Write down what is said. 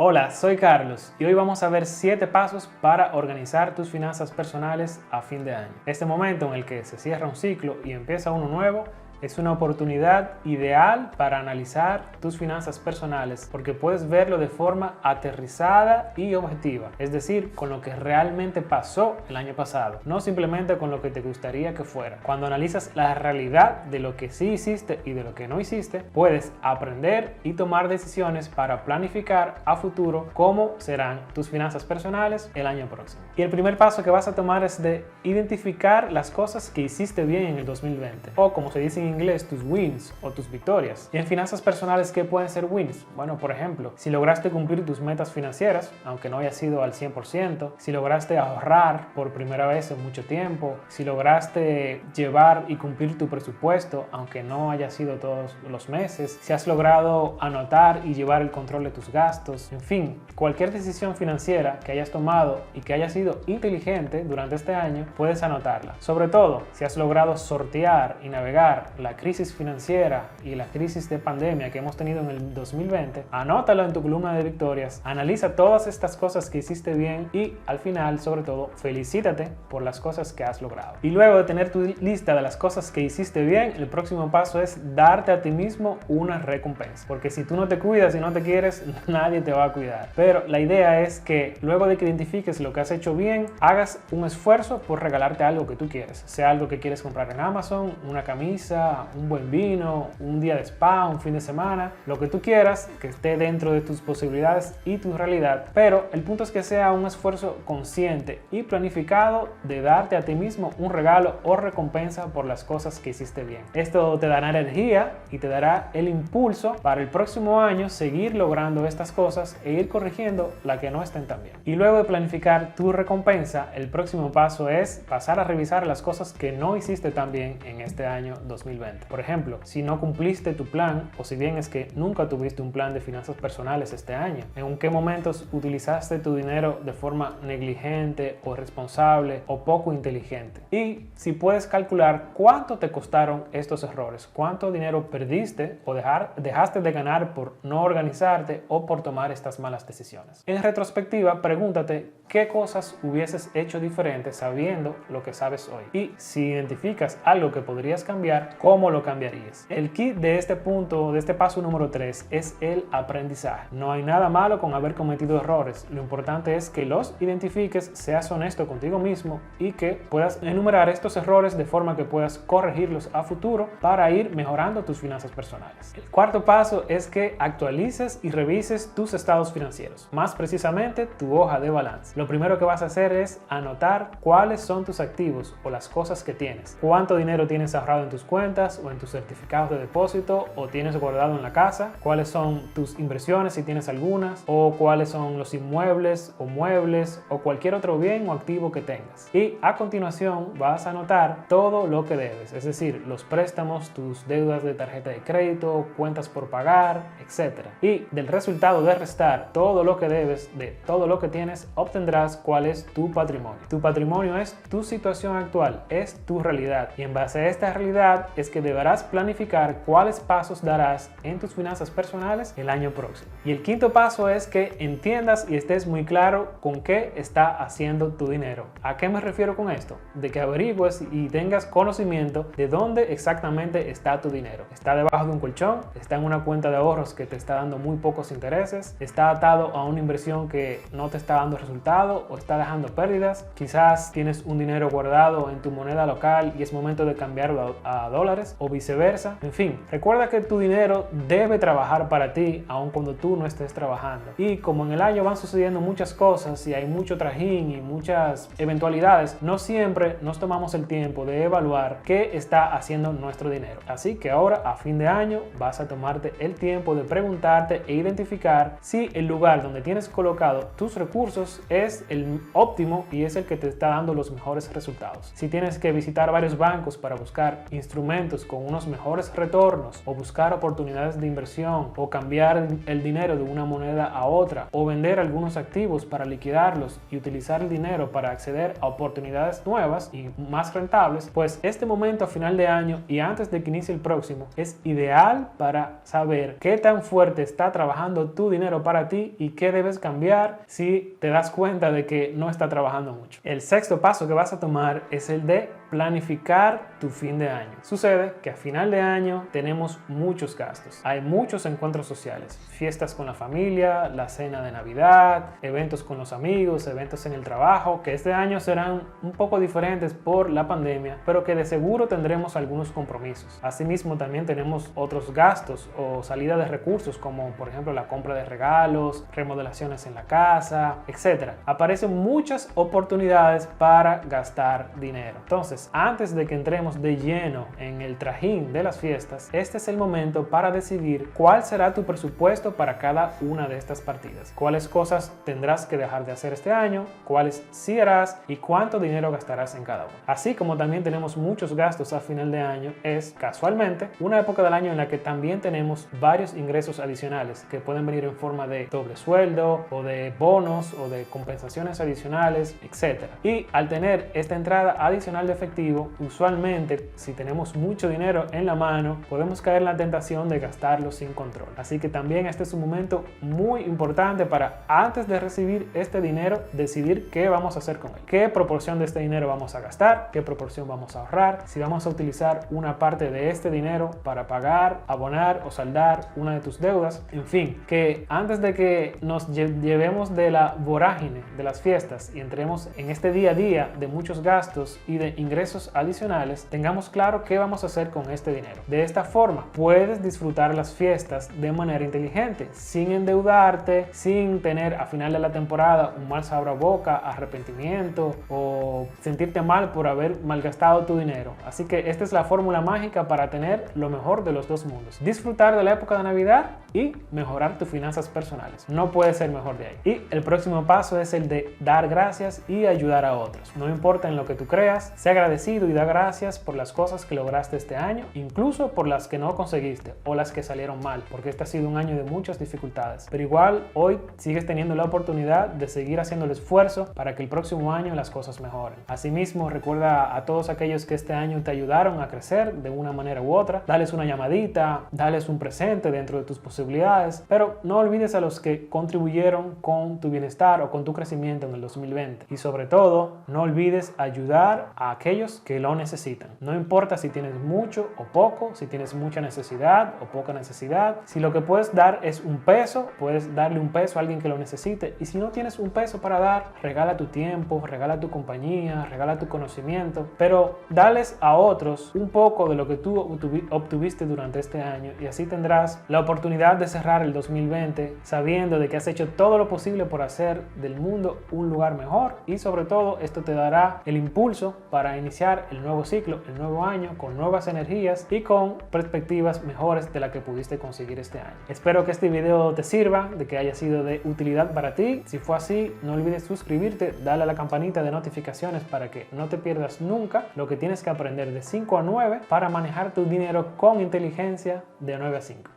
Hola, soy Carlos y hoy vamos a ver 7 pasos para organizar tus finanzas personales a fin de año. Este momento en el que se cierra un ciclo y empieza uno nuevo es una oportunidad ideal para analizar tus finanzas personales porque puedes verlo de forma aterrizada y objetiva, es decir, con lo que realmente pasó el año pasado, no simplemente con lo que te gustaría que fuera. Cuando analizas la realidad de lo que sí hiciste y de lo que no hiciste, puedes aprender y tomar decisiones para planificar a futuro cómo serán tus finanzas personales el año próximo. Y el primer paso que vas a tomar es de identificar las cosas que hiciste bien en el 2020, o como se dice en inglés, tus wins o tus victorias. Y en finanzas personales, ¿qué pueden ser wins? Bueno, por ejemplo, si lograste cumplir tus metas financieras, aunque no haya sido al 100%, si lograste ahorrar por primera vez en mucho tiempo, si lograste llevar y cumplir tu presupuesto, aunque no haya sido todos los meses, si has logrado anotar y llevar el control de tus gastos, en fin, cualquier decisión financiera que hayas tomado y que haya sido inteligente durante este año, puedes anotarla. Sobre todo, si has logrado sortear y navegar la crisis financiera y la crisis de pandemia que hemos tenido en el 2020, anótalo en tu columna de victorias, analiza todas estas cosas que hiciste bien y al final, sobre todo, felicítate por las cosas que has logrado. Y luego de tener tu lista de las cosas que hiciste bien, el próximo paso es darte a ti mismo una recompensa, porque si tú no te cuidas y no te quieres, nadie te va a cuidar. Pero la idea es que luego de que identifiques lo que has hecho bien, hagas un esfuerzo por regalarte algo que tú quieres, sea algo que quieres comprar en Amazon, una camisa, un buen vino, un día de spa, un fin de semana, lo que tú quieras, que esté dentro de tus posibilidades y tu realidad, pero el punto es que sea un esfuerzo consciente y planificado de darte a ti mismo un regalo o recompensa por las cosas que hiciste bien. Esto te dará energía y te dará el impulso para el próximo año seguir logrando estas cosas e ir corrigiendo las que no estén tan bien. Y luego de planificar tu recompensa, el próximo paso es pasar a revisar las cosas que no hiciste tan bien en este año 2020. Por ejemplo, si no cumpliste tu plan, o si bien es que nunca tuviste un plan de finanzas personales este año, ¿en qué momentos utilizaste tu dinero de forma negligente o irresponsable o poco inteligente? Y si puedes calcular cuánto te costaron estos errores, cuánto dinero perdiste o dejaste de ganar por no organizarte o por tomar estas malas decisiones. En retrospectiva, pregúntate qué cosas hubieses hecho diferente sabiendo lo que sabes hoy. Y si identificas algo que podrías cambiar, ¿cómo lo cambiarías? El kit de este punto, de este paso número 3, es el aprendizaje. No hay nada malo con haber cometido errores. Lo importante es que los identifiques, seas honesto contigo mismo y que puedas enumerar estos errores de forma que puedas corregirlos a futuro para ir mejorando tus finanzas personales. El cuarto paso es que actualices y revises tus estados financieros, más precisamente tu hoja de balance. Lo primero que vas a hacer es anotar cuáles son tus activos o las cosas que tienes, cuánto dinero tienes ahorrado en tus cuentas o en tus certificados de depósito o tienes guardado en la casa, cuáles son tus inversiones si tienes algunas, o cuáles son los inmuebles o muebles o cualquier otro bien o activo que tengas. Y a continuación vas a anotar todo lo que debes, es decir, los préstamos, tus deudas de tarjeta de crédito, cuentas por pagar, etc. Y del resultado de restar todo lo que debes de todo lo que tienes, obtendrás cuál es tu patrimonio. Tu patrimonio es tu situación actual, es tu realidad, y en base a esta realidad es que deberás planificar cuáles pasos darás en tus finanzas personales el año próximo. Y el quinto paso es que entiendas y estés muy claro con qué está haciendo tu dinero. ¿A qué me refiero con esto? De que averigües y tengas conocimiento de dónde exactamente está tu dinero. ¿Está debajo de un colchón? ¿Está en una cuenta de ahorros que te está dando muy pocos intereses? ¿Está atado a una inversión que no te está dando resultado o está dejando pérdidas? Quizás tienes un dinero guardado en tu moneda local y es momento de cambiarlo a dólares o viceversa. En fin, recuerda que tu dinero debe trabajar para ti aun cuando tú no estés trabajando. Y como en el año van sucediendo muchas cosas y hay mucho trajín y muchas eventualidades, no siempre nos tomamos el tiempo de evaluar qué está haciendo nuestro dinero. Así que ahora a fin de año vas a tomarte el tiempo de preguntarte e identificar si el lugar donde tienes colocado tus recursos es el óptimo y es el que te está dando los mejores resultados. Si tienes que visitar varios bancos para buscar instrumentos instrumentos con unos mejores retornos, o buscar oportunidades de inversión, o cambiar el dinero de una moneda a otra, o vender algunos activos para liquidarlos y utilizar el dinero para acceder a oportunidades nuevas y más rentables, pues este momento a final de año y antes de que inicie el próximo es ideal para saber qué tan fuerte está trabajando tu dinero para ti y qué debes cambiar si te das cuenta de que no está trabajando mucho. El sexto paso que vas a tomar es el de planificar tu fin de año. Sucede que a final de año tenemos muchos gastos. Hay muchos encuentros sociales, fiestas con la familia, la cena de Navidad, eventos con los amigos, eventos en el trabajo, que este año serán un poco diferentes por la pandemia, pero que de seguro tendremos algunos compromisos. Asimismo, también tenemos otros gastos o salida de recursos, como por ejemplo la compra de regalos, remodelaciones en la casa, etc. Aparecen muchas oportunidades para gastar dinero. Entonces, antes de que entremos de lleno en el trajín de las fiestas, este es el momento para decidir cuál será tu presupuesto para cada una de estas partidas. Cuáles cosas tendrás que dejar de hacer este año, cuáles sí harás y cuánto dinero gastarás en cada uno. Así como también tenemos muchos gastos a final de año, es casualmente una época del año en la que también tenemos varios ingresos adicionales que pueden venir en forma de doble sueldo o de bonos o de compensaciones adicionales, etc. Y al tener esta entrada adicional de efectivo, usualmente si tenemos mucho dinero en la mano, podemos caer en la tentación de gastarlo sin control. Así que también este es un momento muy importante para, antes de recibir este dinero, decidir qué vamos a hacer con él. Qué proporción de este dinero vamos a gastar, qué proporción vamos a ahorrar, si vamos a utilizar una parte de este dinero para pagar, abonar o saldar una de tus deudas. En fin, que antes de que nos llevemos de la vorágine de las fiestas y entremos en este día a día de muchos gastos y de ingresos adicionales, tengamos claro qué vamos a hacer con este dinero. De esta forma puedes disfrutar las fiestas de manera inteligente, sin endeudarte, sin tener a final de la temporada un mal sabor a boca, arrepentimiento o sentirte mal por haber malgastado tu dinero. Así que esta es la fórmula mágica para tener lo mejor de los dos mundos: disfrutar de la época de Navidad y mejorar tus finanzas personales. No puede ser mejor de ahí. Y el próximo paso es el de dar gracias y ayudar a otros. No importa en lo que tú creas, sé agradecido y da gracias por las cosas que lograste este año, incluso por las que no conseguiste o las que salieron mal, porque este ha sido un año de muchas dificultades. Pero igual hoy sigues teniendo la oportunidad de seguir haciendo el esfuerzo para que el próximo año las cosas mejoren. Asimismo, recuerda a todos aquellos que este año te ayudaron a crecer de una manera u otra. Dales una llamadita, dales un presente dentro de tus posibilidades, pero no olvides a los que contribuyeron con tu bienestar o con tu crecimiento en el 2020. Y sobre todo, no olvides ayudar a aquellos que lo necesitan. No importa si tienes mucho o poco, si tienes mucha necesidad o poca necesidad. Si lo que puedes dar es un peso, puedes darle un peso a alguien que lo necesite. Y si no tienes un peso para dar, regala tu tiempo, regala tu compañía, regala tu conocimiento, pero dales a otros un poco de lo que tú obtuviste durante este año, y así tendrás la oportunidad de cerrar el 2020 sabiendo de que has hecho todo lo posible por hacer del mundo un lugar mejor, y sobre todo esto te dará el impulso para iniciar el nuevo ciclo, el nuevo año, con nuevas energías y con perspectivas mejores de la que pudiste conseguir este año. Espero que este video te sirva, de que haya sido de utilidad para ti. Si fue así, no olvides suscribirte, dale a la campanita de notificaciones para que no te pierdas nunca lo que tienes que aprender de 5 a 9 para manejar tu dinero con inteligencia de 9 a 5.